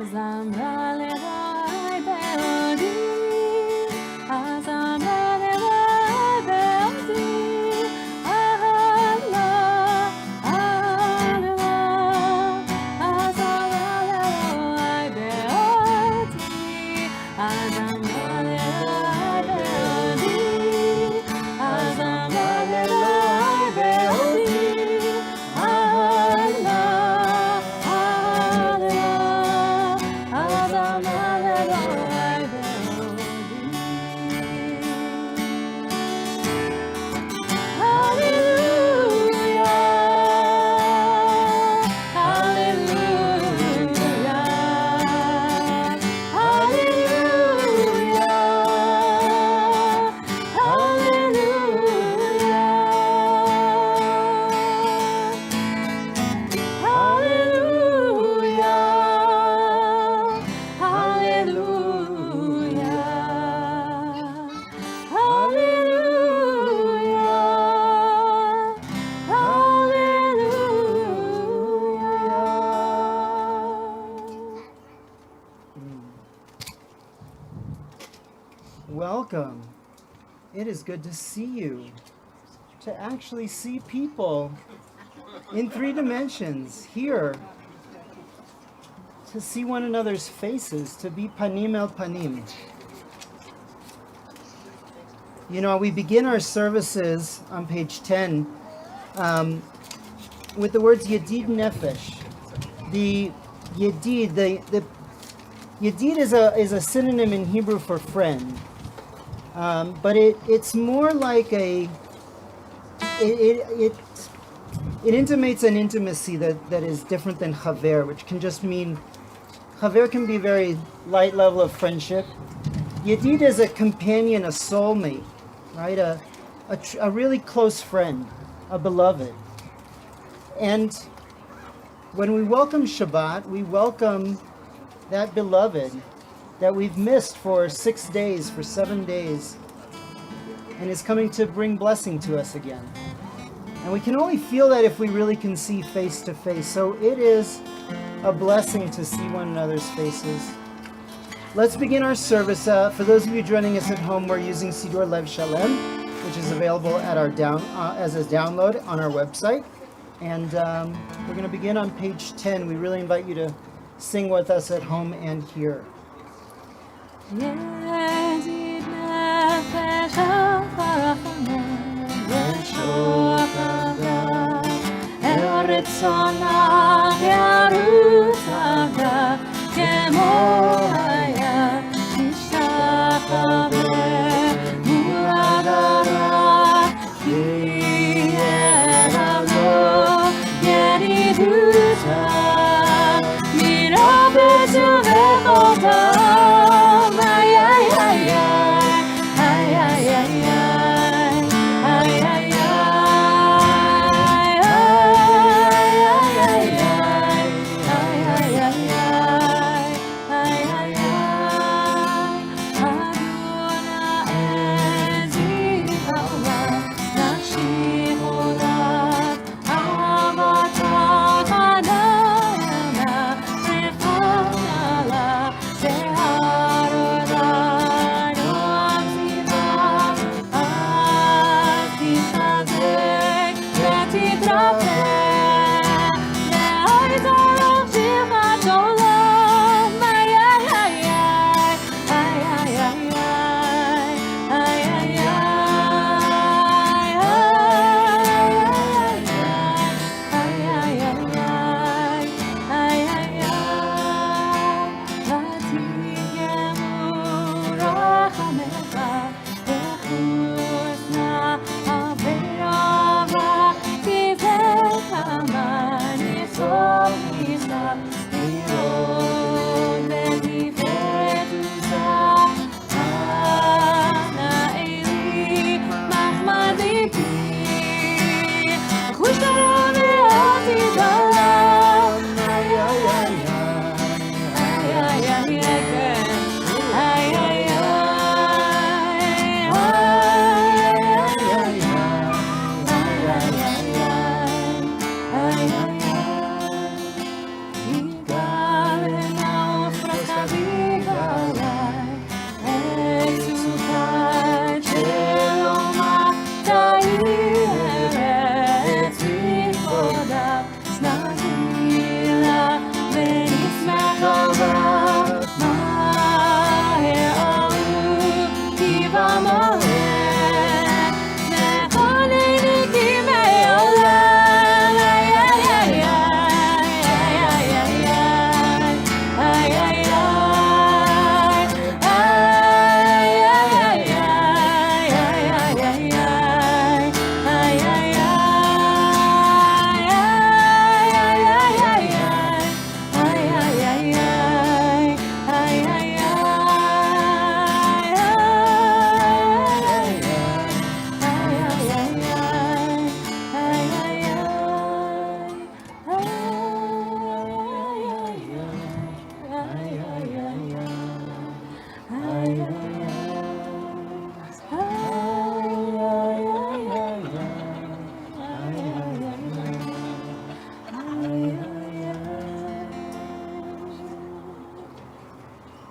Azamra levai beodi, Azamra levai beodi, Allah, Allah, Azamra levai beodi, Azamra levai beodi, Azamra levai beodi, Allah, Allah, Azamra levai beodi. Hallelujah, hallelujah, hallelujah, hallelujah, hallelujah. Welcome. It is good to see you. To actually see people in 3 dimensions here. To see one another's faces, to be panim el panim. You know, we begin our services on page 10 with the words Yedid Nefesh. The Yedid, the Yedid is a synonym in Hebrew for friend. But it's more like it intimates an intimacy that is different than chaver, which can just mean, chaver can be very light level of friendship. Yedid is a companion, a soulmate, right? A really close friend, a beloved. And when we welcome Shabbat, we welcome that beloved that we've missed for 6 days, for 7 days, and is coming to bring blessing to us again. And we can only feel that if we really can see face to face. So it is a blessing to see one another's faces. Let's begin our service. For those of you joining us at home, we're using Sidur Lev Shalem, which is available at our as a download on our website. And we're going to begin on page 10. We really invite you to sing with us at home and here. ידיד נפש הרחמן ושוחדה אל רצונה ירוסה כמו היה משתחווה מול הדרה כי ידע לו ידידותה מרבץ ובחותם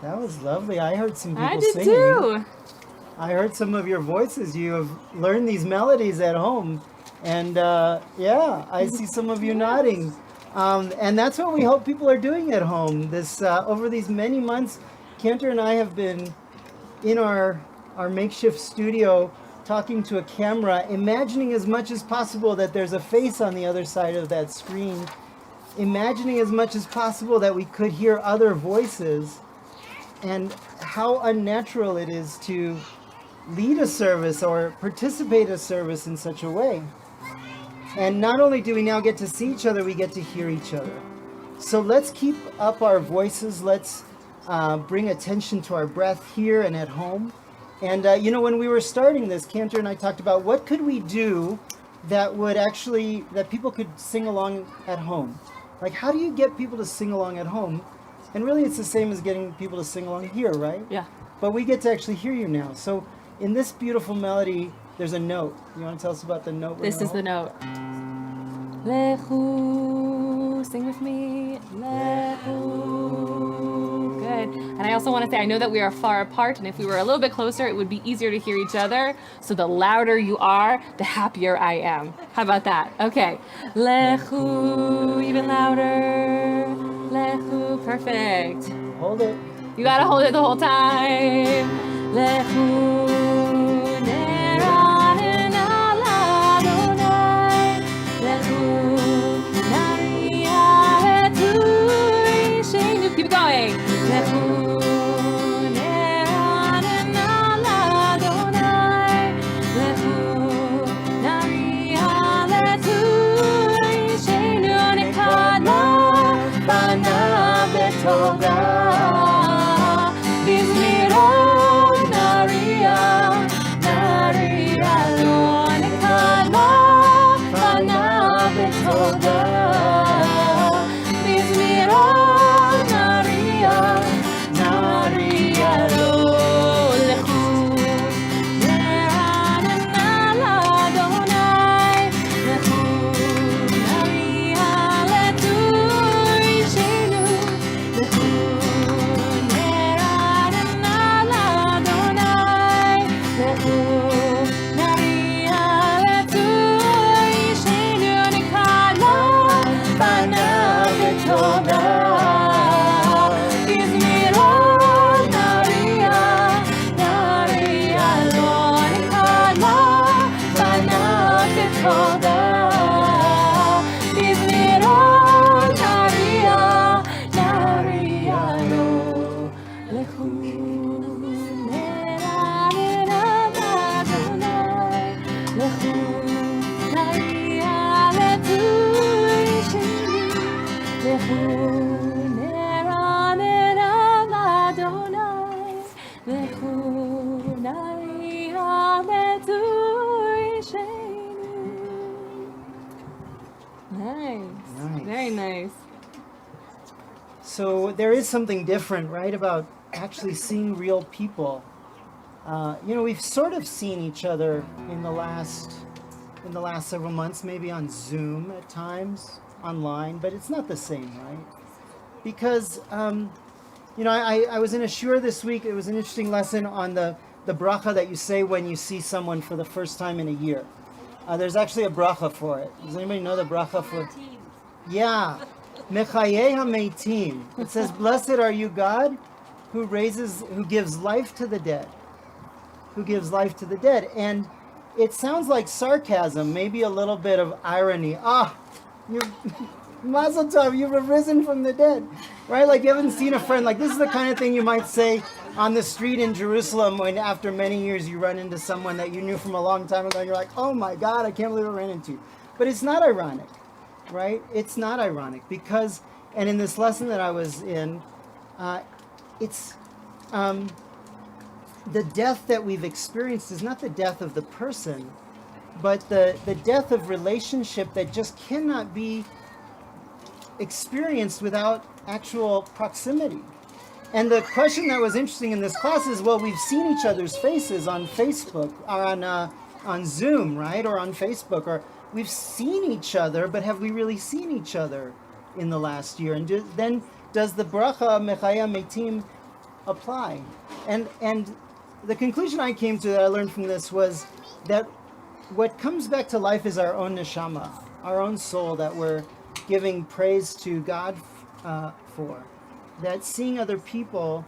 That was lovely. I heard some people I did singing. too. I heard some of your voices. You have learned these melodies at home. And yeah, I see some of you nodding. And that's what we hope people are doing at home. This over these many months, Cantor and I have been in our makeshift studio talking to a camera, imagining as much as possible that there's a face on the other side of that screen, imagining as much as possible that we could hear other voices, and how unnatural it is to lead a service or participate in a service in such a way. And not only do we now get to see each other, we get to hear each other. So let's keep up our voices. Let's bring attention to our breath here and at home. And you know, when we were starting this, Cantor and I talked about what could we do that would actually, that people could sing along at home. Like, how do you get people to sing along at home? And really, it's the same as getting people to sing along here, right? Yeah. But we get to actually hear you now. So in this beautiful melody, there's a note. You want to tell us about the note? This is the note. Lechu. Sing with me. Lechu. Good. And I also want to say, I know that we are far apart, and if we were a little bit closer, it would be easier to hear each other. So the louder you are, the happier I am. How about that? Okay. Lechu. Even louder. Lechu. Perfect. Hold it. You gotta hold it the whole time. Lechu. Keep going. Very nice. So there is something different, right, about actually seeing real people. You know, we've sort of seen each other in the last several months, maybe on Zoom at times, online, but it's not the same, right? Because, you know, I was in a shiur this week. It was an interesting lesson on the bracha that you say when you see someone for the first time in a year. There's actually a bracha for it. Does anybody know the bracha for? Yeah, Mechayeh HaMeitim. It says, "Blessed are you, God, who gives life to the dead, who gives life to the dead." And it sounds like sarcasm, maybe a little bit of irony. You, Mazel Tov, you've arisen from the dead, right? Like you haven't seen a friend. Like this is the kind of thing you might say on the street in Jerusalem when after many years you run into someone that you knew from a long time ago and you're like, oh my God, I can't believe I ran into you. But it's not ironic, right? It's not ironic because, and in this lesson that I was in, it's the death that we've experienced is not the death of the person, but the death of relationship that just cannot be experienced without actual proximity. And the question that was interesting in this class is, well, we've seen each other's faces on Facebook, or on Zoom, right, or on Facebook, or we've seen each other, but have we really seen each other in the last year? And then does the bracha Mechayeh Meitim apply. And the conclusion I came to that I learned from this was that what comes back to life is our own neshama, our own soul that we're giving praise to God for. That seeing other people,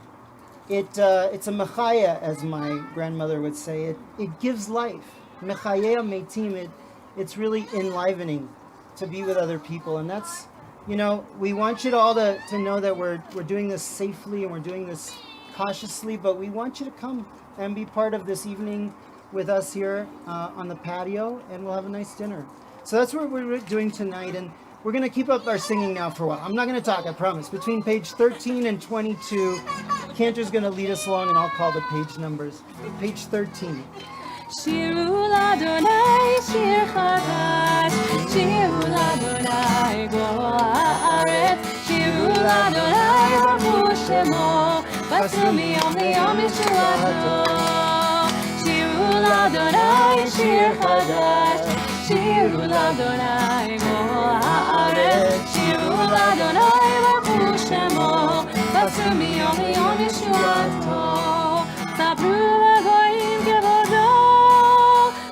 it's a mechaya, as my grandmother would say. It gives life. Mechaya meitim. It's really enlivening to be with other people, and that's, we want you to all to know that we're doing this safely and we're doing this cautiously, but we want you to come and be part of this evening with us here on the patio, and we'll have a nice dinner. So that's what we're doing tonight, and we're going to keep up our singing now for a while. I'm not going to talk, I promise. Between page 13 and 22, Cantor's going to lead us along, and I'll call the page numbers. Page 13. שירו לאדוני שיר חדש, שירו לאדוני כל הארץ, שירו לאדוני ברכו שמו, בצרו מיום ליום ישועתו. שירו לאדוני שיר חדש, שירו לאדוני כל הארץ, שירו לאדוני ברכו שמו, בצרו מיום ליום ישועתו. ספרו לגויים כבודו,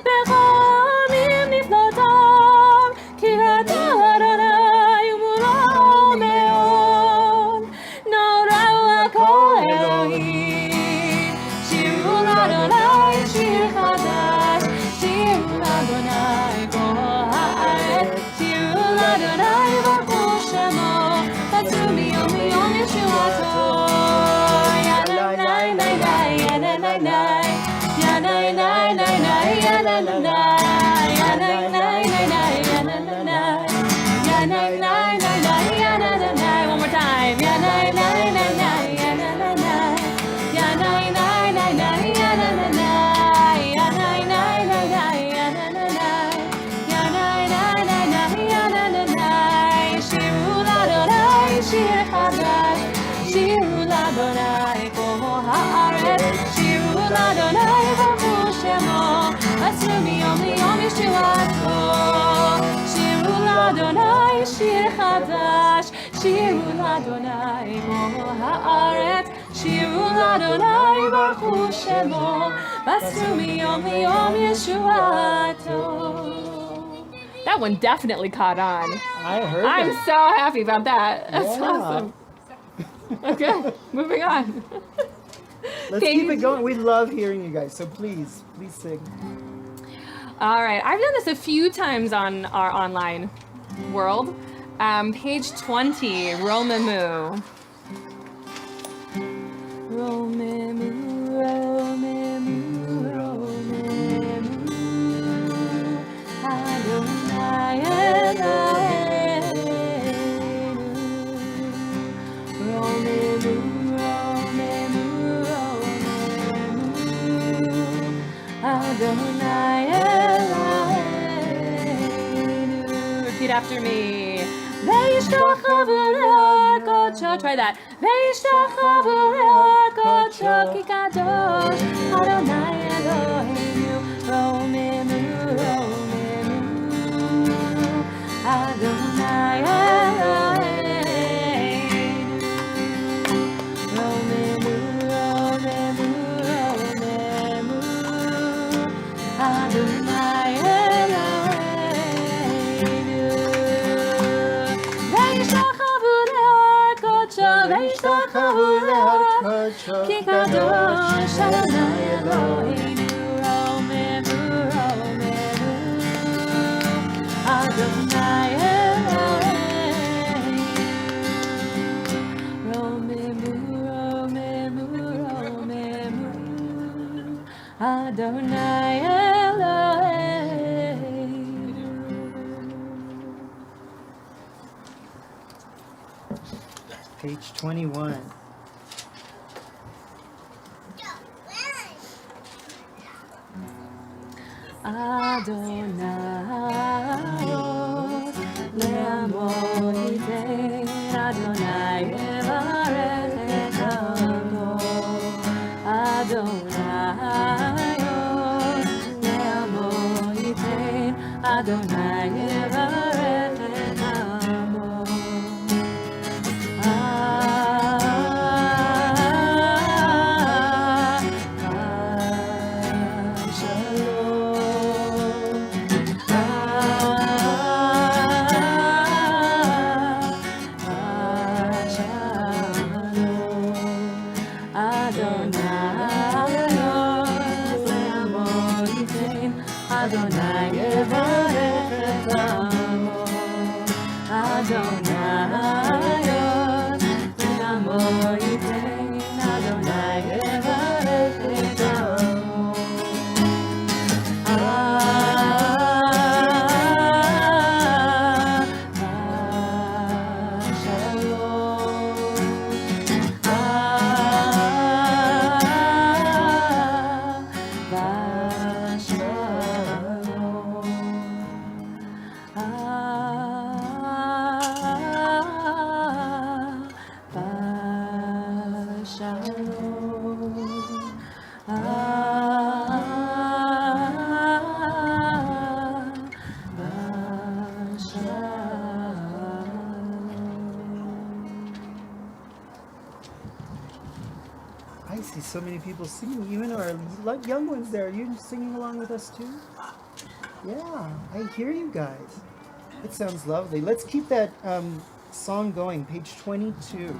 בחמים נפלאותיו, כי אתה אדוני ומולו מאוד, נוראו הכל אלוהים. שירו לאדוני שיר חדש, שירו לאדוני כל הארץ, שירו לאדוני ברכו שמו, בצרו מיום ליום ישועתו. One more time. שיר חדש, שירו לאדוני כל הארץ, שירו לאדוני ברכו שמו, בצרו מיום ליום ישועתו. שירו לאדוני שיר חדש, שירו לאדוני כל הארץ, שירו לאדוני ברכו שמו, בצרו מיום ליום ישועתו. That one definitely caught on. I heard I'm it. so happy about that. That's Yeah. awesome. Okay, moving on. Let's keep it going. We love hearing you guys, so please sing. All right, I've done this a few times on our online world. Page 20, Romemu. Romemu, Romemu, Romemu, Adonai Eloheinu. Romemu, Romemu, Romemu, Adonai Eloheinu. Repeat after me. Ve'yishtachavu le'or kodsho. Try that. Ve'yishtachavu le'or kodsho ki kadosh Adonai Eloheinu. Romemu, Romemu, Adonai Eloheinu. Romemu, Romemu, Romemu, Adonai Eloheinu. Ve'yishtachavu le'or kodsho, ve'yishtachavu le'or kodsho ki kadosh Adonai Eloheinu. Romemu, Romemu, Adonai Eloheinu. Romemu, Romemu, Romemu, Adonai Eloheinu. Page 21. Adonai le'amo yitein, Adonai yevarech et amo. Adonai le'amo yitein, Adonai yevarech et amo. I see so many people singing, even our young ones there. Are you singing along with us too? Yeah, I hear you guys. It sounds lovely. Let's keep that song going, page 22.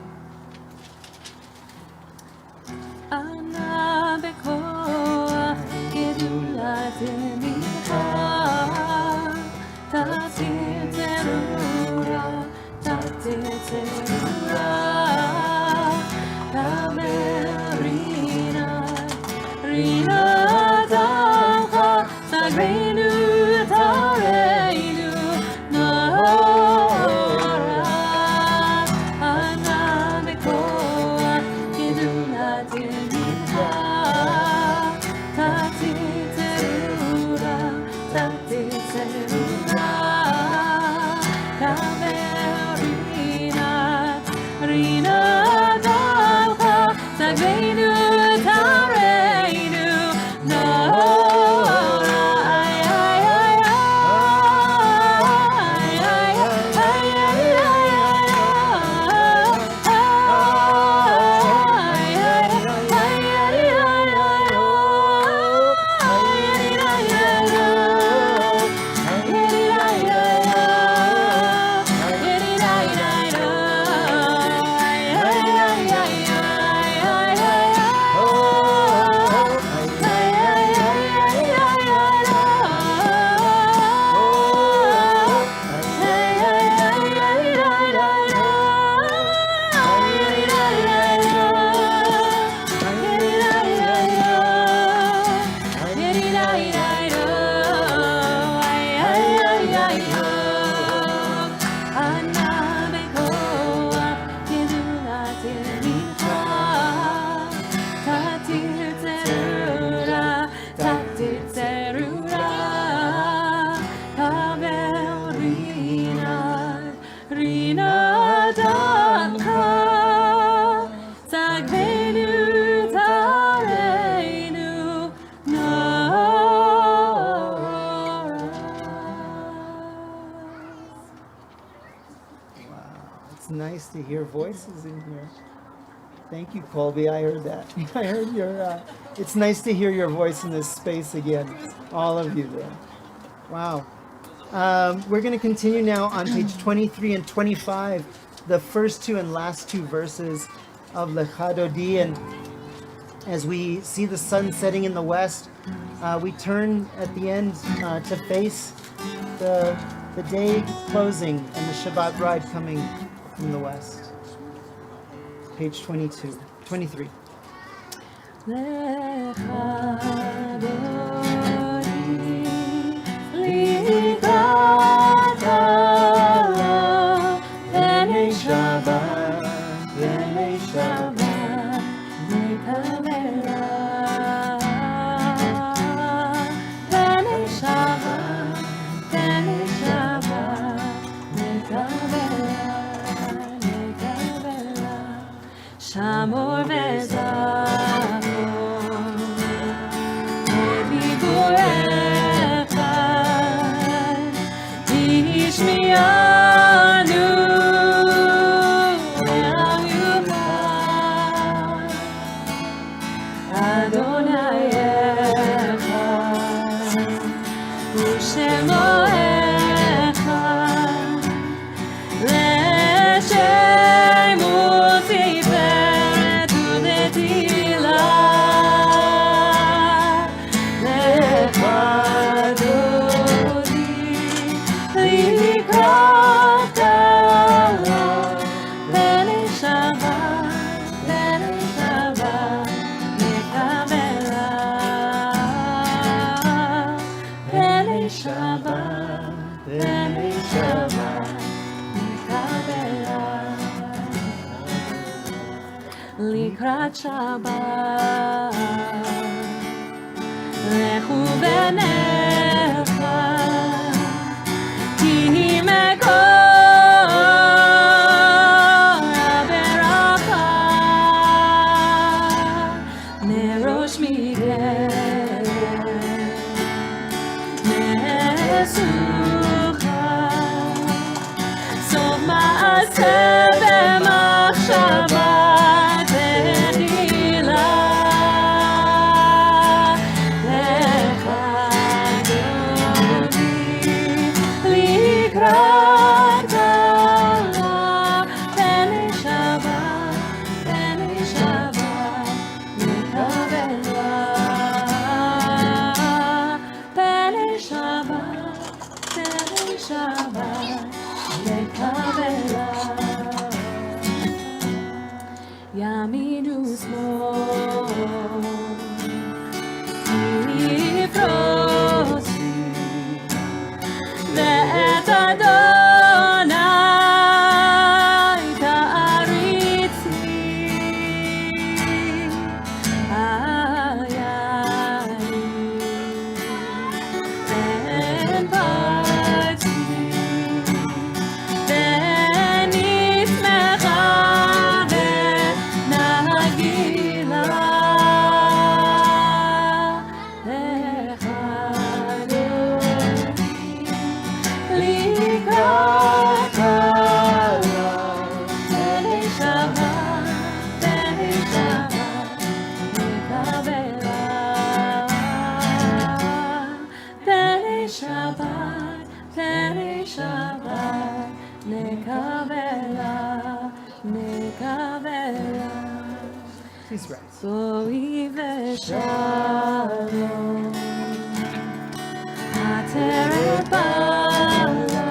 Nice to hear voices in here. Thank you, Colby. I heard that. I heard your. It's nice to hear your voice in this space again. All of you there. Wow. We're going to continue now on page 23 and 25, the first two and last two verses of Lecha Dodi. And as we see the sun setting in the west, we turn at the end to face the day closing and the Shabbat bride coming from the west. Page 22, 23. Shamor Likrat Shabbat Lechu v'necha Ki mekor ha'beracha ימין ושמאל, תפרוסי ואת אדוני תעריצי, אין פרצי ונשמחה ונגילה לך לקראת תהי שבת נקבלה, תהי שבת נקבלה. Please rise. בואי ושלום, עטרת בעלה,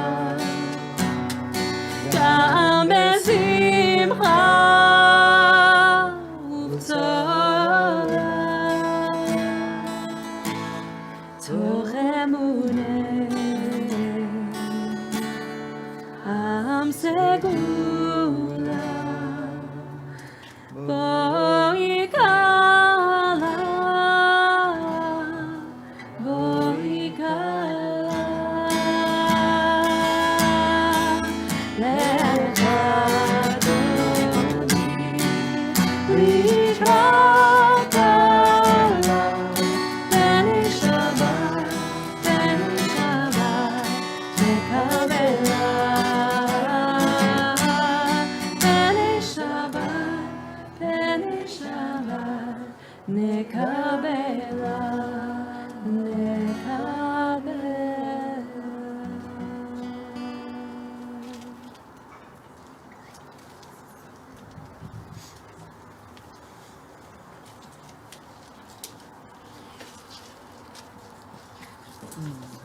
גם בשמחה ובצולה, תוך אמונה עם סגולה, בואי קלה, בואי קלה, לך אדוני לקראת קלה, תהי שבת נקבלה, תהי שבת נקבלה,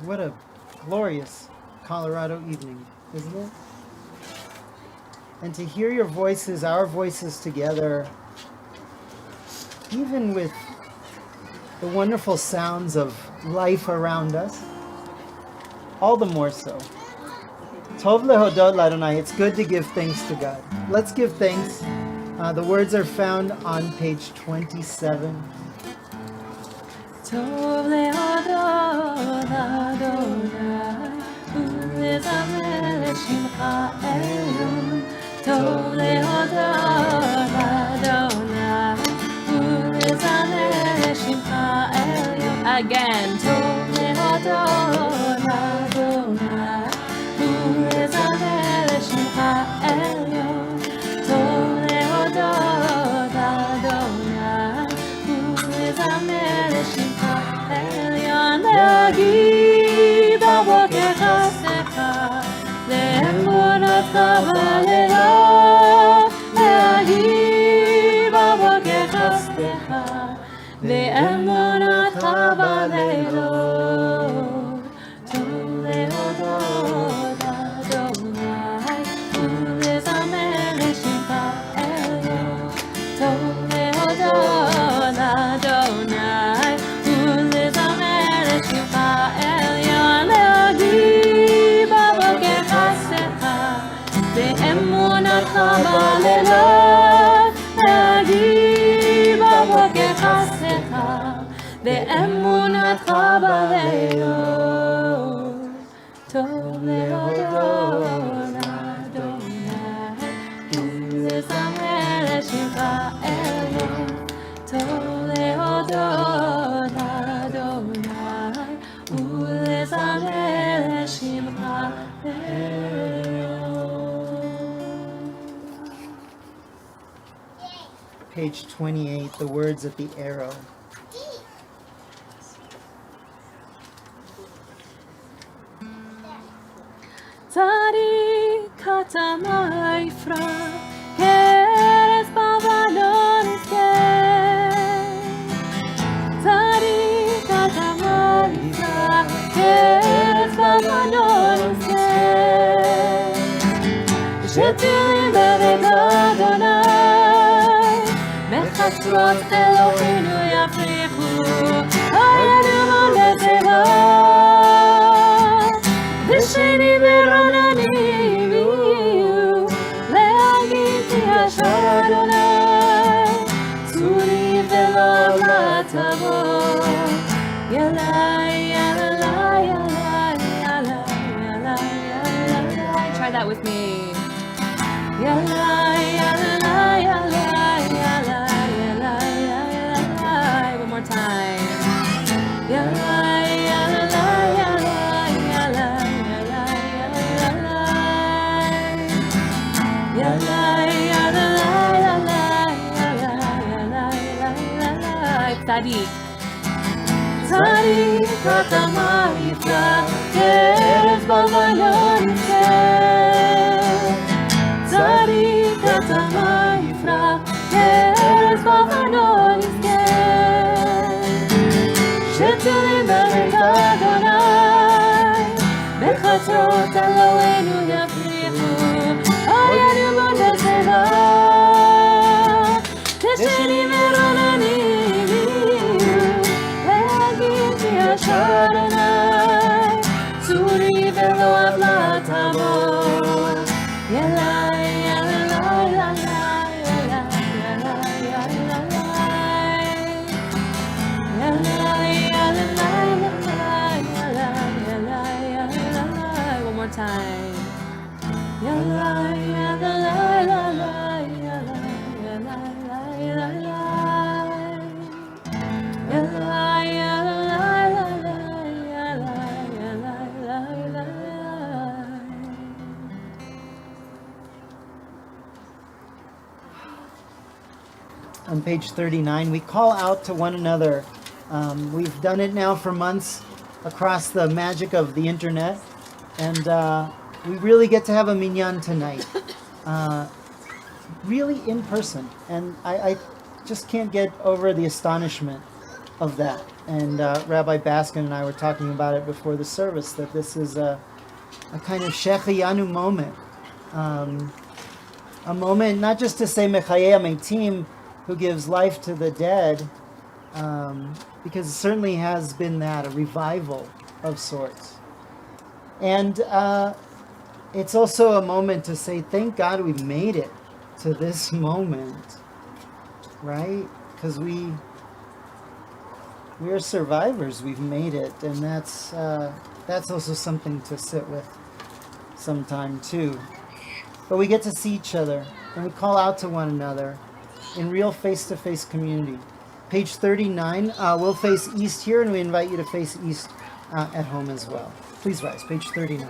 What a glorious Colorado evening, isn't it? And to hear your voices, our voices together, even with the wonderful sounds of life around us, all the more so. Tov lehodot l'Adonai, it's good to give thanks to God. Let's give thanks. The words are found on page 27. טוב להודות לאדוני ולזמר לשמך עליון, טוב להודות לאדוני ולזמר לשמך עליון. Again, טוב להודות לאדוני ולזמר לשמך עליון, טוב להודות לאדוני ולזמר לשמך עליון, להגיד בבוקר חסדך ואמונתך בלילות, להגיד בבוקר חסדך ואמונתך בלילות, טוב להודות לאדוני ולזמר לשמך עליון, טוב להודות לאדוני ולזמר לשמך עליון, להגיד בבוקר חסדך ואמונתך בלילות, להגיד בבוקר חסדך ואמונתך בלילות, טוב להודות לאדוני ולזמר לשמך עליון, טוב להודות לאדוני ולזמר לשמך עליון. Page 28, the words at the arrow. צדיק אתה מה יפרח, כרס בבלון יזכה, צדיק אתה מה יפרח, כרס בבלון יזכה, שתהילים בבית אדוני בחצרות אלוהינו יפריחו, היינו לטבע, בשני ברעננים יהיו, להגיד כי השם אדוני, צורי ולא תבוא, ילאי, ילאי, ילאי, ילאי, ילאי. Try that with me. ילאי, ילאי, ילאי, ילאי, ילאי, ילאי. One more time. ילאי, ילאי, ילאי, ילאי, ילאי, ילאי. ילאי, ילאי, ילאי. צדיק. צדיק אתה מה יפרח, כארץ בלבנון יפתח. צדיק אתה מה יפרח, כארץ בלבנון יפתח. שתולים בבית אדוני, בחצרות אלוהינו יפריחו, היינו בטבע, בשני ברעננים יהיו, להגיד כי השם אדוני, צורי ולא עוולה תבוא. ילאי, ילאי, ילאי, ילאי, ילאי, ילאי, ילאי, ילאי. One more time. ילאי, ילאי, ילאי, ילאי, ילאי, ילאי, On page 39, we call out to one another. We've done it now for months across the magic of the internet, and we really get to have a minyan tonight, really in person, and I just can't get over the astonishment of that. And Rabbi Baskin and I were talking about it before the service, that this is a kind of Shechiyanu moment, a moment not just to say Mechayeh Metim, who gives life to the dead, because it certainly has been that, a revival of sorts. And it's also a moment to say, thank God we made it to this moment, right? Because we are survivors, we've made it, and that's also something to sit with sometime too. But we get to see each other, and we call out to one another in real face-to-face community. Page 39, we'll face east here, and we invite you to face east at home as well. Please rise, page 39.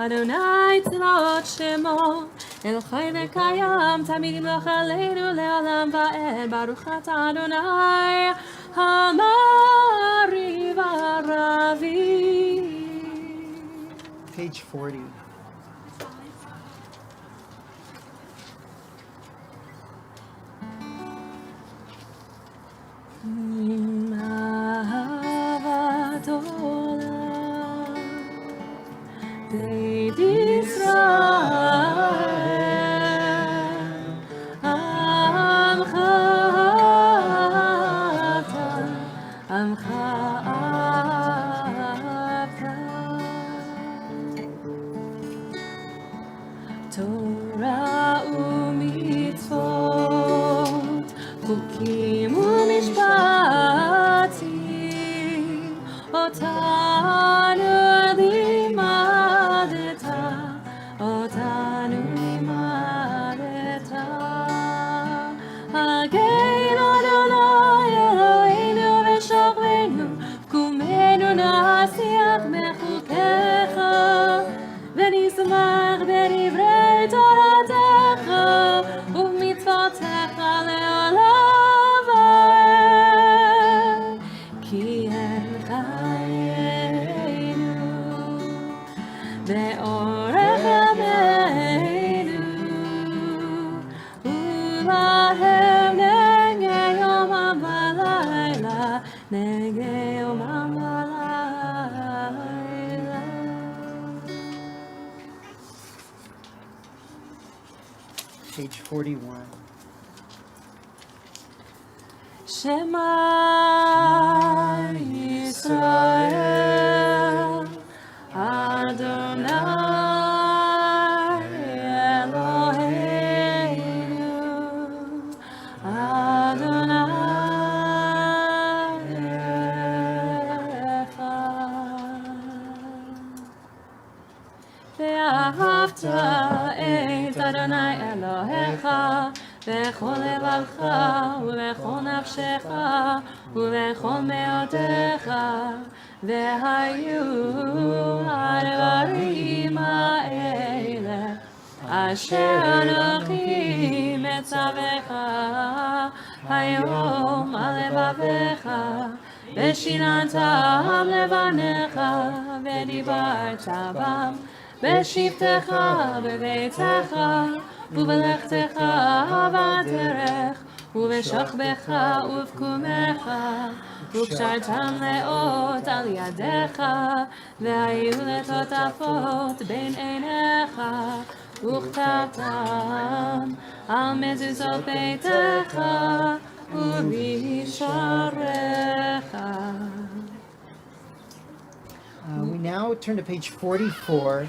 אדוני צבאות שמו, אל חי וקיים, תמיד ימלוך עלינו לעולם ועד. ברוך אתה אדוני, המעריב הרבי. Page 40. אהבת עולם בית ישראל, עמך אתה, עמך אתה. תורה ומצוות, חוקים ומשפטים, אותנו לימדת, אותנו לימדת. הגן אדוני אלוהינו ושוכבנו, קומנו נשיח מחוקיך, ונשמח בדברי תורתך ובמצוותיך לעולם ועד, כי הם חיינו ואורך ימינו, ובהם נגע יומם ולילה, נגע יומם ולילה. Page 41. Shema Yisrael, Adonai Eloheinu, Adonai Echad. ואהבת את אדוני אלוהיך בכל לבבך ובכל נפשך ובכל מאודך, והיו הדברים האלה אשר אנוכי מצווך היום על לבביך, ושיננתם לבניך ודיברת בם בשבתך בביתך ובלכתך בדרך ובשוכבך ובקומך, וקשרתם לאות על ידיך, והיו לטוטפות בין עיניך, וכתבתם על מזוזות ביתך ובשעריך. We now turn to page 44.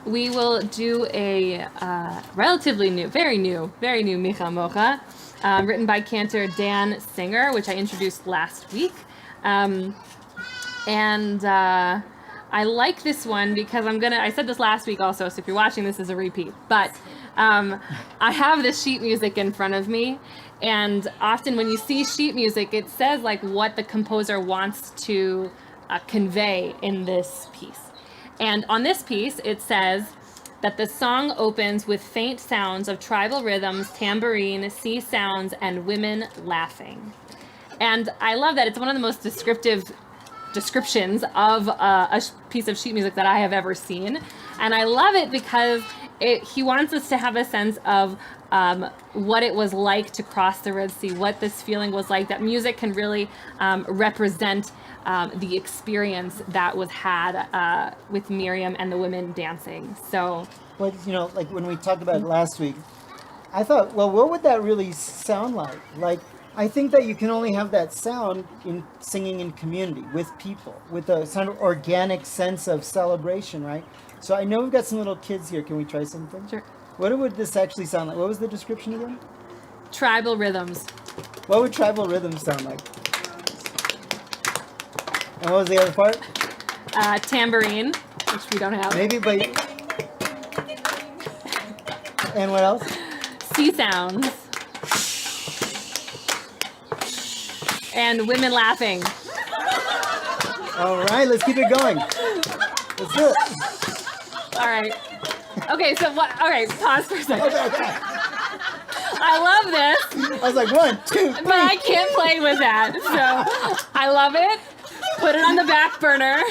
We will do a relatively new, very new Micha Mocha, written by cantor Dan Singer, which I introduced last week. I like this one because I said this last week also, so if you're watching this is a repeat, but I have the sheet music in front of me, and often when you see sheet music, it says like what the composer wants to convey in this piece. And on this piece, it says that the song opens with faint sounds of tribal rhythms, tambourine, sea sounds, and women laughing. And I love that. It's one of the most descriptive descriptions of a piece of sheet music that I have ever seen. And I love it because he wants us to have a sense of what it was like to cross the Red Sea, what this feeling was like, that music can really represent the experience that was had with Miriam and the women dancing. So, Well, like when we talked about it last week, I thought, well, what would that really sound like? Like, I think that you can only have that sound in singing in community with people, with a sort of organic sense of celebration, right? So I know we've got some little kids here. Can we try something? Sure. What would this actually sound like? What was the description again? Tribal rhythms. What would tribal rhythms sound like? And what was the other part? Tambourine, which we don't have. Maybe, but... And what else? Sea sounds. And women laughing. All right, let's keep it going. Let's do it. All right. Okay, so what? All right, pause for a second. Okay. I love this, I was like, 1, 2, 3. but I can't play with that. So I love it. Put it on the back burner.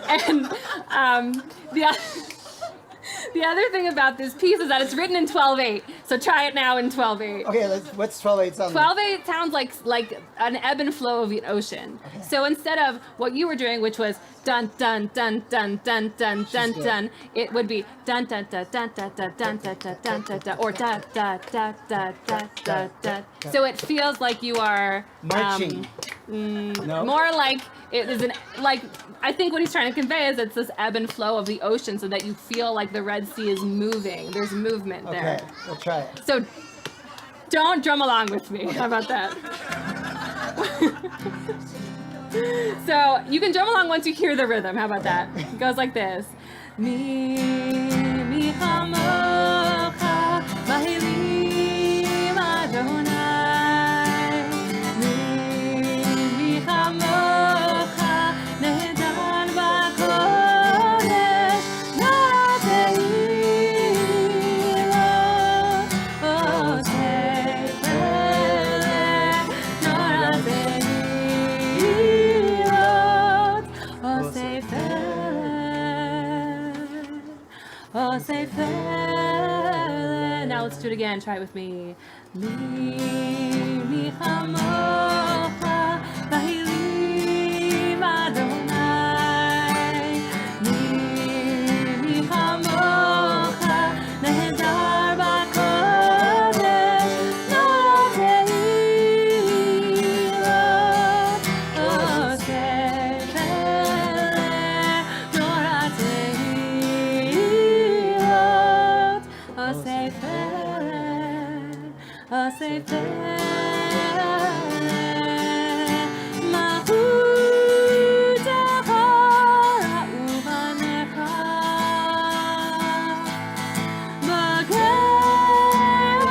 And the other thing about this piece is that it's written in 12/8. So try it now in 12/8. Okay, what's 12/8 sound like? 12/8 sounds like an ebb and flow of the ocean. Okay. So instead of what you were doing, which was dun dun dun dun dun dun dun good. dun. It would be dun dun dun dun dun dun dun dun dun dun dun dun, or da da da da da da da. So it feels like you are Marching. No? more like it is like I think what he's trying to convey is it's this ebb and flow of the ocean, so that you feel like the Red Sea is moving. There's movement there. Okay, we'll try it. So don't drum along with me. How about that? So you can drum along once you hear the rhythm. How about that? It goes like this. Mi chamocha mahilim Adonai. Mi chamocha nedan b'kodesh na'atehilo oseh pele na'atehilo oseh pele. Now let's do it again. Try it with me. Mi chamocha mahilim Adonai. Mi chamocha nehedar b'kodesh na'atehilo oseh pele na'atehilo oseh pele. Mahutecha uvanecha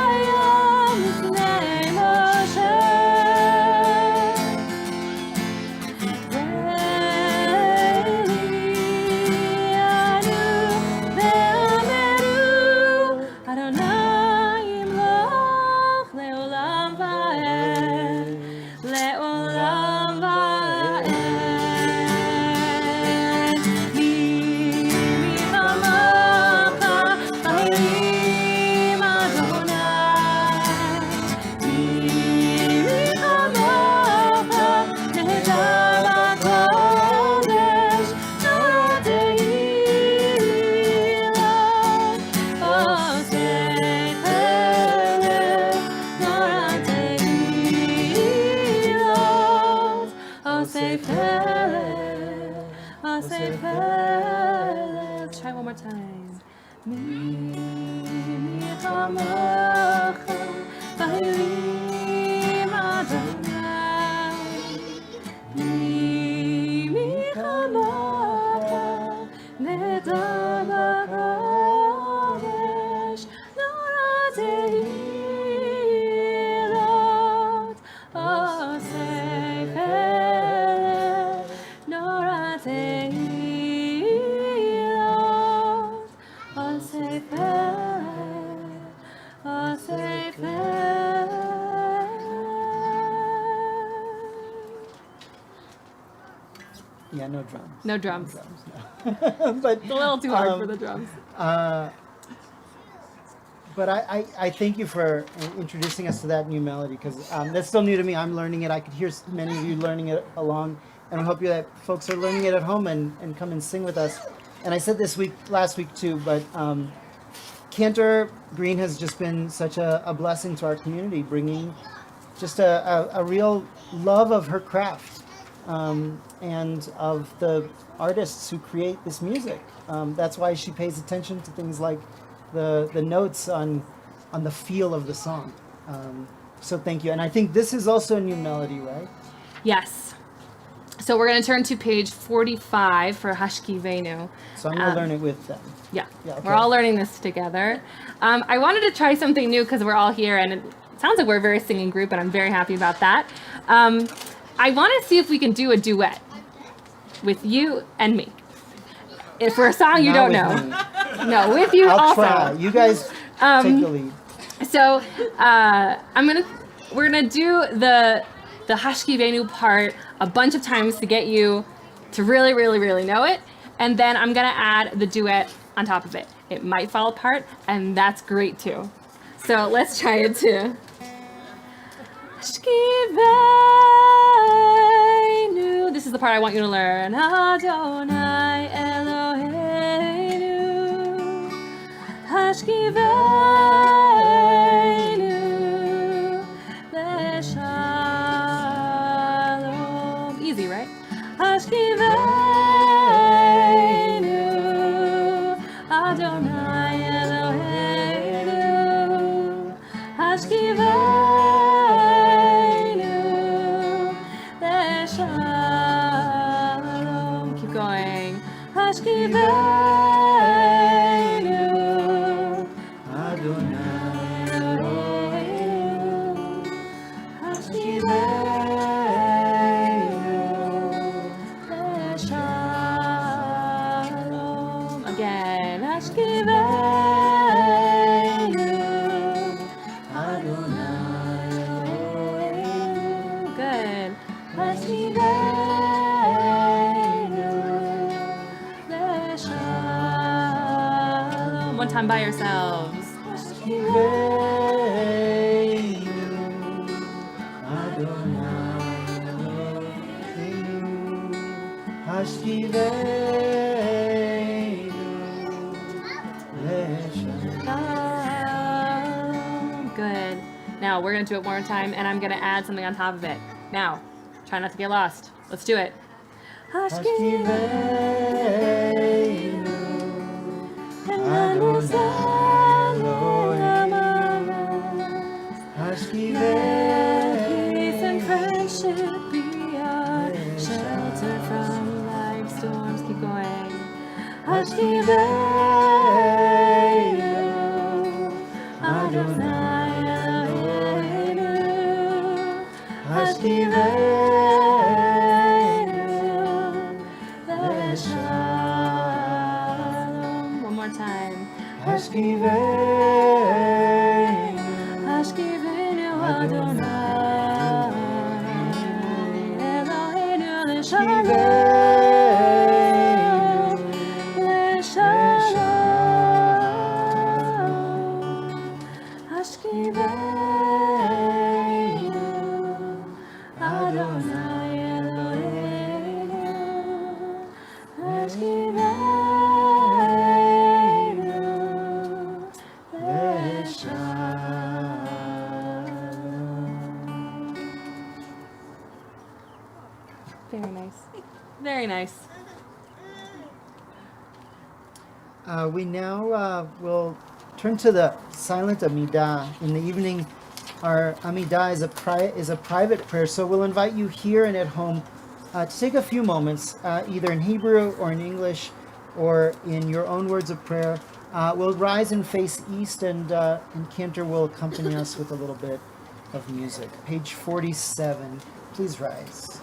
b'gayam ufnei Moshe. Ve'lianu ve'ameru Adonai yimloch le'olam va'ed, le'olam va'ed. Mi chamocha mahilim Adonai. Mi chamocha nehedar b'kodesh na'atehilo oseh pele na'atehilo oseh pele oseh pele. Let's try one more time. Mi chamocha mahilim Adonai. Mi chamocha nehedar b'kodesh na'atehilo oseh pele na'atehilo oseh pele oseh pele. Yeah, no drums. No drums. But It's a little too hard for the drums. But I thank you for introducing us to that new melody, because that's still new to me. I'm learning it. I could hear many of you learning it along, and I hope you that folks are learning it at home and come and sing with us. And I said this last week too, but Cantor Green has just been such a blessing to our community, bringing just a real love of her craft and of the artists who create this music. That's why she pays attention to things like the notes on the feel of the song. So thank you. And I think this is also a new melody, right? Yes. So we're going to turn to page 45 for Hashkivenu. So I'm going to learn it with them. Yeah, Yeah, okay. We're all learning this together. I wanted to try something new because we're all here, and it sounds like we're a very singing group, and I'm very happy about that. I want to see if we can do a duet with you and me. If for a song you Not don't with know. me. No, with you I'll also. try. You guys take the lead. So we're gonna do the Hashkivenu part a bunch of times to get you to really, really, really know it, and then I'm gonna add the duet on top of it. It might fall apart, and that's great too. So let's try it too. Hashkivenu. This this is the part I want you to learn. Adonai Eloheinu Hashkiveinu Leshalom. Easy, right? Hashkiveinu Adonai Eloheinu Hashkiveinu Leshalom. Keep going. Hashkiveinu Adonai Eloheinu Hashkiveinu Leshalom. Again. Hashkiveinu Adonai Eloheinu. Good. Hashkiveinu Leshalom. One time by yourselves. Good. Now we're gonna do it one more time, and I'm gonna add something on top of it. Now, try not to get lost. Let's do it. Peace and friendship be our shelter from life's storms. Keep going. Hashkiveinu Adonai Eloheinu Hashkiveinu Leshalom. One more time. Hashkiveinu Adonai Eloheinu Leshalom. Very nice. Very nice. We now will turn to the silent Amidah. In the evening, our Amidah is a private prayer, so we'll invite you here and at home to take a few moments, either in Hebrew or in English, or in your own words of prayer. We'll rise and face east, and Cantor will accompany us with a little bit of music. Page 47. Please rise.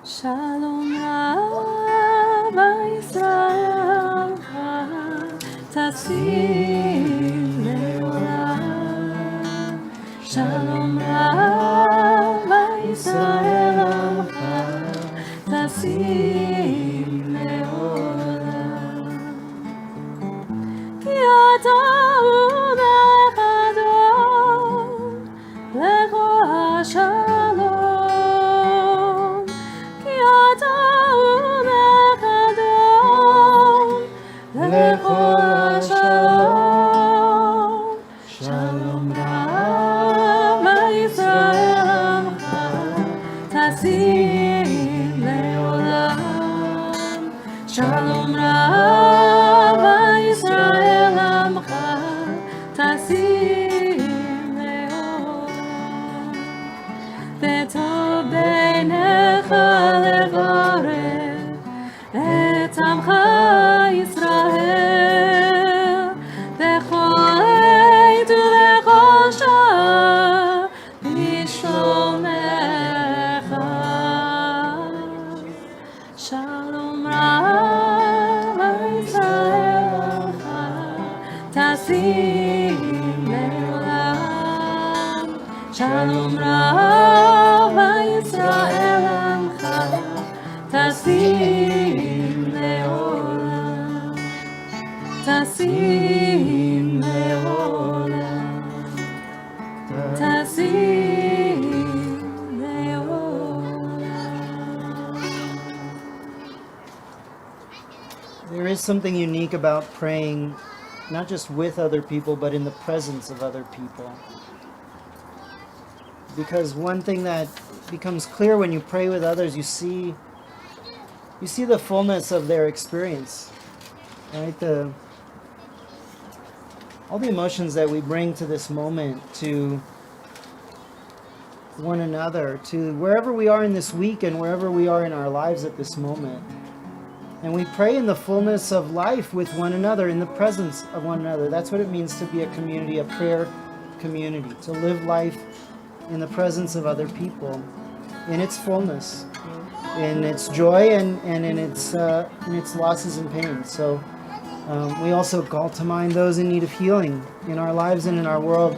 Shalom Rabba Yisrael Tasim Leolam. Shalom Rabba Yisrael Tasim Leolam. Ki ata hu mechadol טוב בעיניך לברך את עמך ישראל בכל עת ובכל שעה בשלומך. שלום רב ישראל תשים לעולם. שלום רב ישראל עמך תשים לעולם. תשים לעולם. תשים לעולם. There is something unique about praying, not just with other people, but in the presence of other people. Because one thing that becomes clear when you pray with others, you see the fullness of their experience, right? All the emotions that we bring to this moment, to one another, to wherever we are in this week and wherever we are in our lives at this moment. And we pray in the fullness of life with one another, in the presence of one another. That's what it means to be a community, a prayer community, to live life in the presence of other people, in its fullness, in its joy and in its losses and pains. So we also call to mind those in need of healing in our lives and in our world,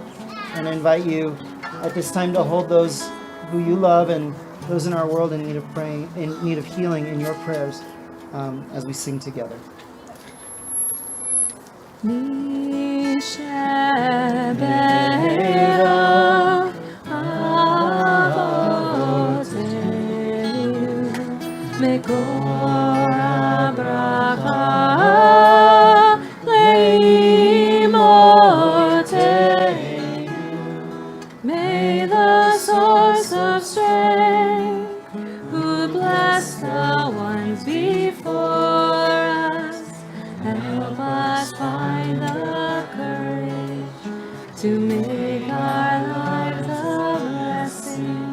and I invite you at this time to hold those who you love and those in our world in need of praying, in need of healing in your prayers as we sing together. מקור הברכה לאמותינו. May the source of strength, who bless the ones before us, help us find the courage to make our lives a blessing,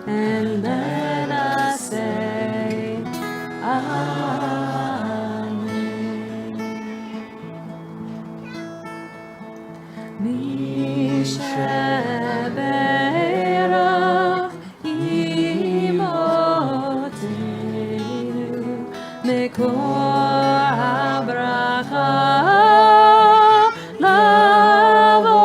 and let us say Amen. Mi sheberach imotenu mekor habracha lavotenu.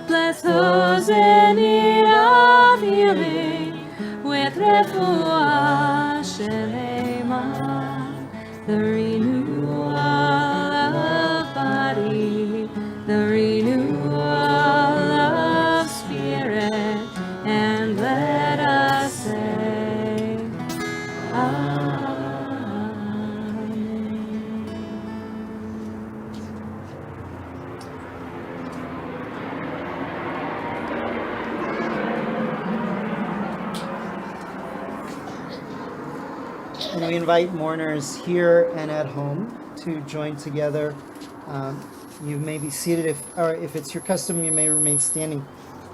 Bless those in need of healing with refuah shelema, the renewal of body, the renewal of spirit, and let us say Amen. And we invite mourners here and at home to join together. You may be seated, or if it's your custom, you may remain standing.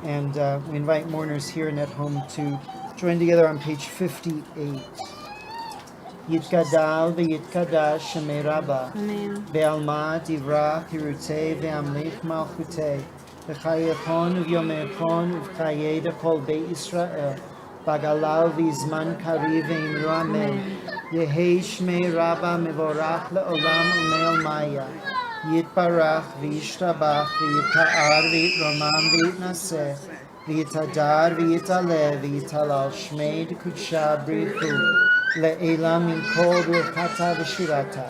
And we invite mourners here and at home to join together on page 58. Yitgadal v'yitkadash shemei Rabba ve'alma divra pirutei ve'amlich malchutei v'chayechon u'vyomechon u'v'chayeda kol beit Yisrael Bagalal v'zman kariv ve'imru amen. Yehei shmei Rabba mevorach le'olam u'me'el maya. Yitbarach v'yishtabach v'yita'ar v'yitromam v'yitnaseh v'yitadar v'yitaleh v'yitalal shmei d'kudsha b'richu le'elam min kol b'rchata v'shirata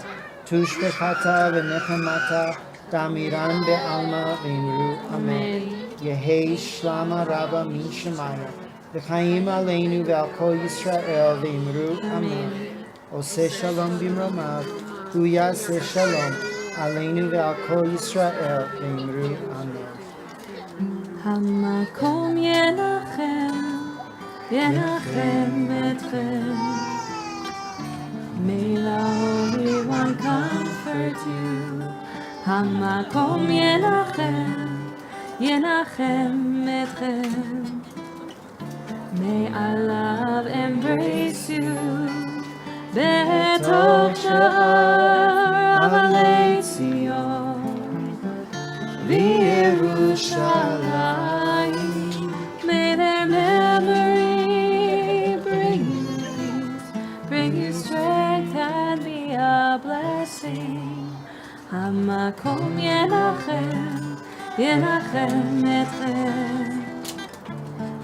tush b'chata v'nechemata damiran be'alma v'imru amen. Yehei shlama Rabba min shemaya v'chaim aleinu ve'al kol Yisrael v'imru amen. Oseh shalom b'mromav u'yaseh shalom Aleinu ve'al kol Yisrael v'imru amen. המקום ינחם, ינחם אתכם. May the Holy One comfort you. המקום ינחם, ינחם etchem. May our love embrace you. Betoch sha'ar avalei Tzion, v'Yerushalayim. May their memory bring you peace, bring you strength, and be a blessing. Hamakom yenachem, yenachem etchem.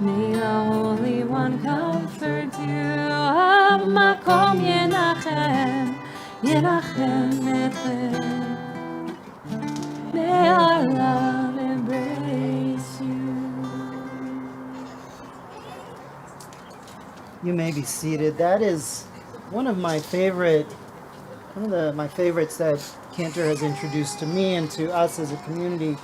May the Holy One comfort you. Hamakom yenachem, yenachem etchem. May our love embrace you. You may be seated. That is one of my favorites that Cantor has introduced to me and to us as a community.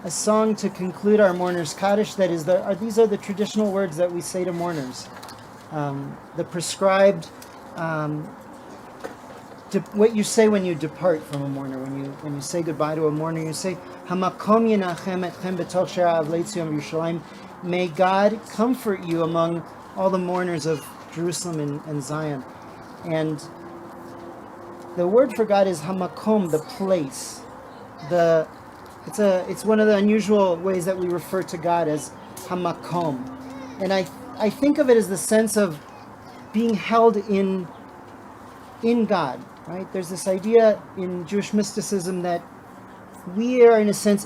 A song to conclude our mourners' Kaddish. That is, these are the traditional words that we say to mourners. The prescribed, what you say when you depart from a mourner, when you say goodbye to a mourner, you say, Hamakom yenachem etchem b'toch sha'ar avalei Tzion v'Yerushalayim. May God comfort you among all the mourners of Jerusalem and Zion. And the word for God is Hamakom, the place. It's one of the unusual ways that we refer to God as Hamakom. And I think of it as the sense of being held in God, right? There's this idea in Jewish mysticism that we are in a sense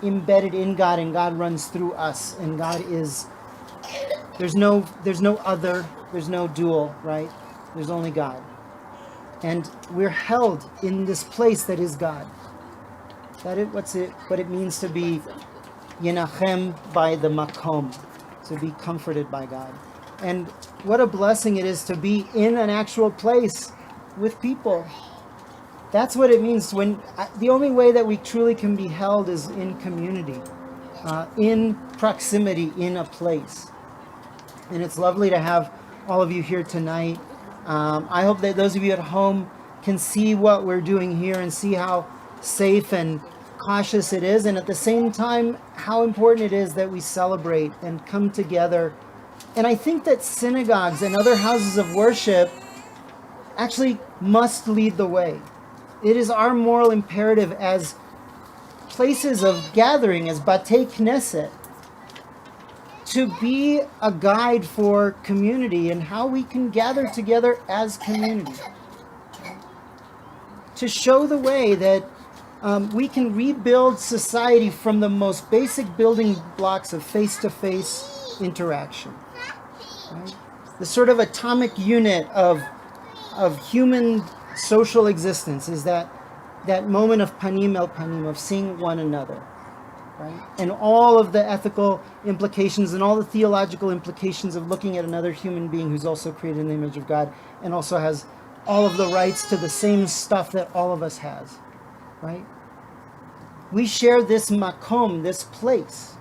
embedded in God, and God runs through us, and God is, there's no other, there's no dual, right? There's only God. And we're held in this place that is God. What it means to be yenachem by the makom, to be comforted by God. And what a blessing it is to be in an actual place with people. That's what it means the only way that we truly can be held is in community, in proximity, in a place. And it's lovely to have all of you here tonight. I hope that those of you at home can see what we're doing here and see how safe and cautious it is, and at the same time how important it is that we celebrate and come together. And I think that synagogues and other houses of worship actually must lead the way. It is our moral imperative as places of gathering, as Batei Knesset, to be a guide for community and how we can gather together as community. To show the way that we can rebuild society from the most basic building blocks of face-to-face interaction. Right? The sort of atomic unit of human social existence is that moment of panim el panim, of seeing one another. Right? And all of the ethical implications and all the theological implications of looking at another human being who's also created in the image of God and also has all of the rights to the same stuff that all of us has. Right? We share this makom, this place.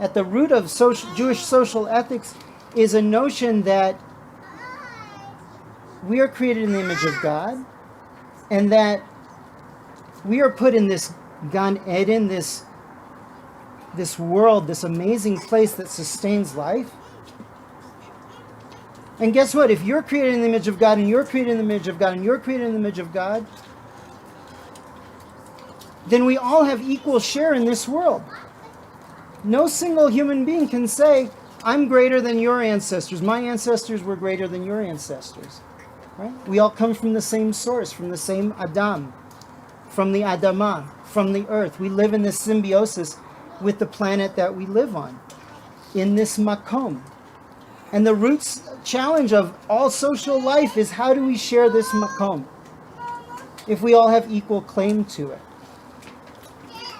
At the root of Jewish social ethics is a notion that we are created in the image of God, and that we are put in this Gan Eden, this world, this amazing place that sustains life. And guess what? If you're created in the image of God, and you're created in the image of God, and you're created in the image of God, then we all have equal share in this world. No single human being can say, I'm greater than your ancestors. My ancestors were greater than your ancestors. Right? We all come from the same source, from the same Adam, from the Adamah, from the earth. We live in this symbiosis with the planet that we live on, in this makom. And the roots challenge of all social life is, how do we share this makom if we all have equal claim to it?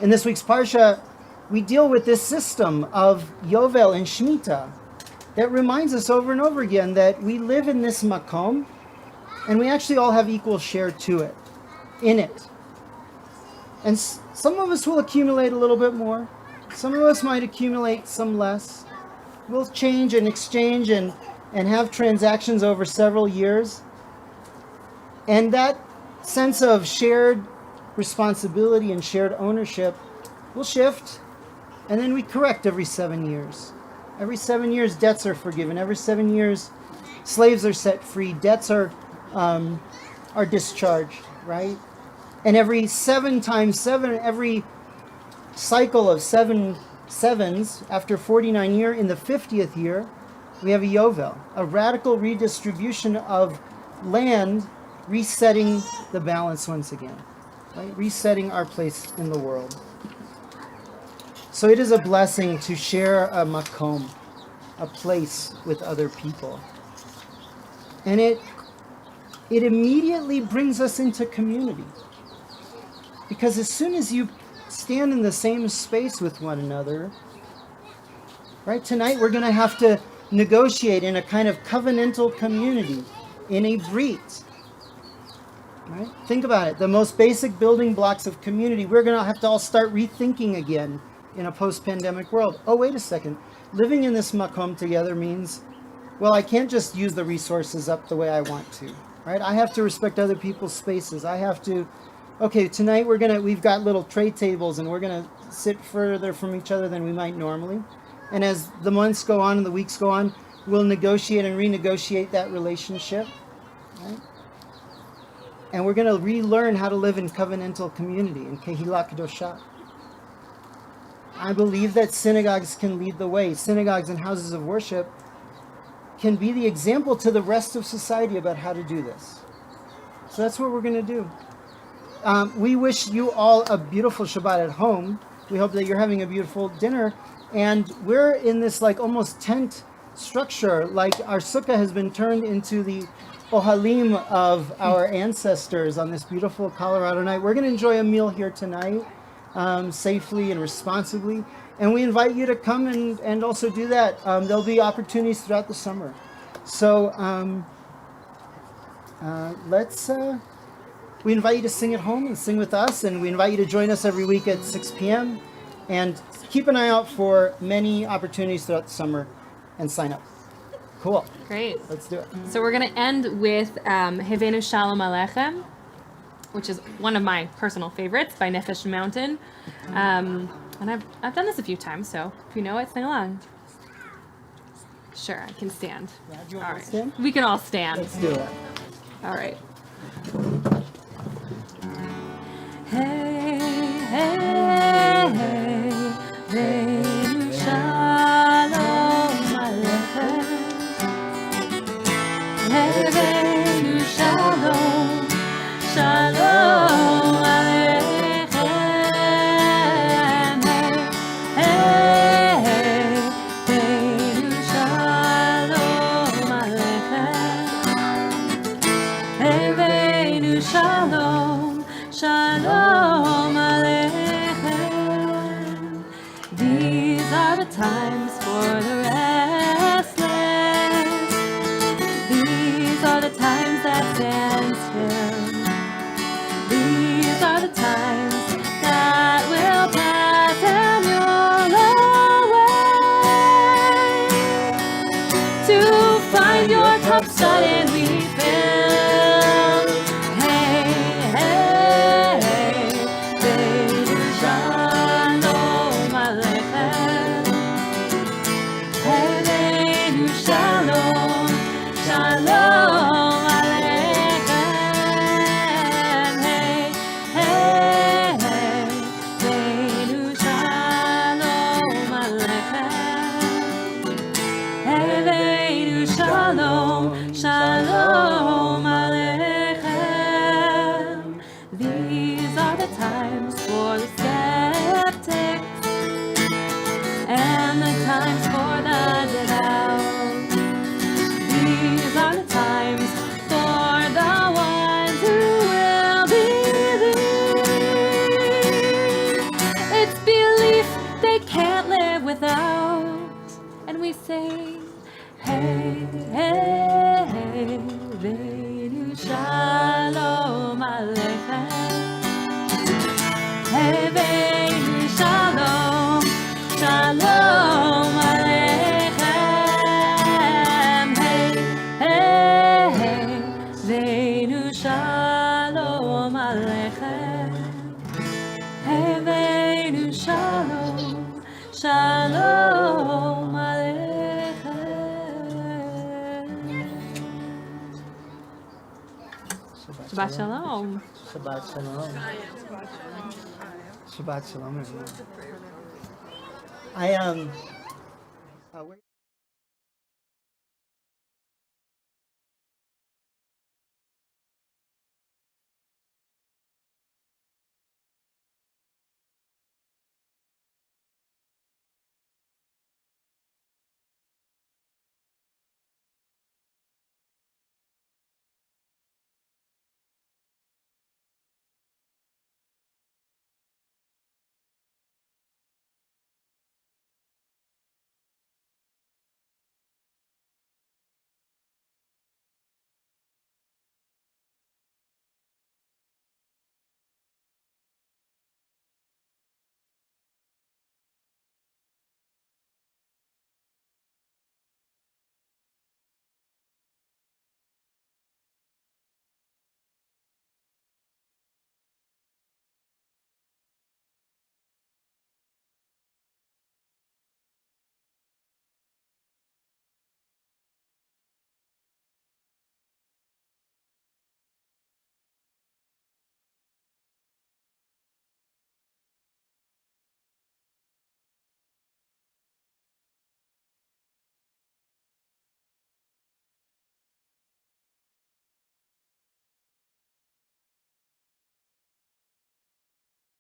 In this week's Parsha, we deal with this system of Yovel and Shemitah that reminds us over and over again that we live in this makom, and we actually all have equal share to it, in it. And some of us will accumulate a little bit more. Some of us might accumulate some less. We'll change and exchange and have transactions over several years. And that sense of shared responsibility and shared ownership we'll shift, and then we correct every 7 years. Every 7 years, debts are forgiven. Every 7 years, slaves are set free. Debts are discharged, right? And every 7 times 7, every cycle of 7 sevens, after 49 year, in the 50th year, we have a Yovel, a radical redistribution of land, resetting the balance once again, right? Resetting our place in the world. So it is a blessing to share a makom, a place with other people. And it immediately brings us into community. Because as soon as you stand in the same space with one another, right? Tonight we're going to have to negotiate in a kind of covenantal community, in a brit. Right? Think about it. The most basic building blocks of community, we're going to have to all start rethinking again in a post-pandemic world. Oh, wait a second. Living in this makom together means, well, I can't just use the resources up the way I want to, right? I have to respect other people's spaces. I have to, okay, tonight we've got little tray tables and we're going to sit further from each other than we might normally. And as the months go on and the weeks go on, we'll negotiate and renegotiate that relationship, right? And we're going to relearn how to live in covenantal community, in Kehillah Kedoshah. I believe that synagogues can lead the way. Synagogues and houses of worship can be the example to the rest of society about how to do this. So that's what we're going to do. We wish you all a beautiful Shabbat at home. We hope that you're having a beautiful dinner. And we're in this like almost tent structure, like our sukkah has been turned into the ohalim of our ancestors on this beautiful Colorado night. We're going to enjoy a meal here tonight, safely and responsibly. And we invite you to come and also do that. There'll be opportunities throughout the summer. So we invite you to sing at home and sing with us. And we invite you to join us every week at 6 p.m. And keep an eye out for many opportunities throughout the summer and sign up. Cool. Great. Let's do it. So we're going to end with Hevenu Shalom Aleichem, which is one of my personal favorites by Nefesh Mountain. And I've done this a few times, so if you know it, sing along. Sure, I can stand. Yeah, do you All want right. to stand? We can all stand. Let's do it. All right. Hey, hey, hey, Hevenu Shalom Aleichem. Hevenu Shalom, Shalom Aleichem. Hey, hey, Hevenu Shalom Aleichem. Hevenu Shalom, Shalom Aleichem. These are the times for the restless. These are the times that stand still. These are the times that will pass and you'll away. To find your cup suddenly filled. Hey, hey, Hevenu Shalom Aleichem. Hevenu Shalom, Shalom Aleichem. Hey, hey, Hevenu Shalom Aleichem. Hevenu Shalom, Shalom Aleichem. These are the times for the skeptics and the times for the devout. These are the times for the ones who will believe. It's belief they can't live without. And we sing, hey, hey, Hevenu Shalom Aleichem. Hevenu Shalom, Shalom Aleichem. Hey, hey, Hevenu Shalom Aleichem. Hevenu Shalom. Shalom Aleichem. Shabbat Shalom. Shabbat Shalom. Shabbat Shalom, everyone.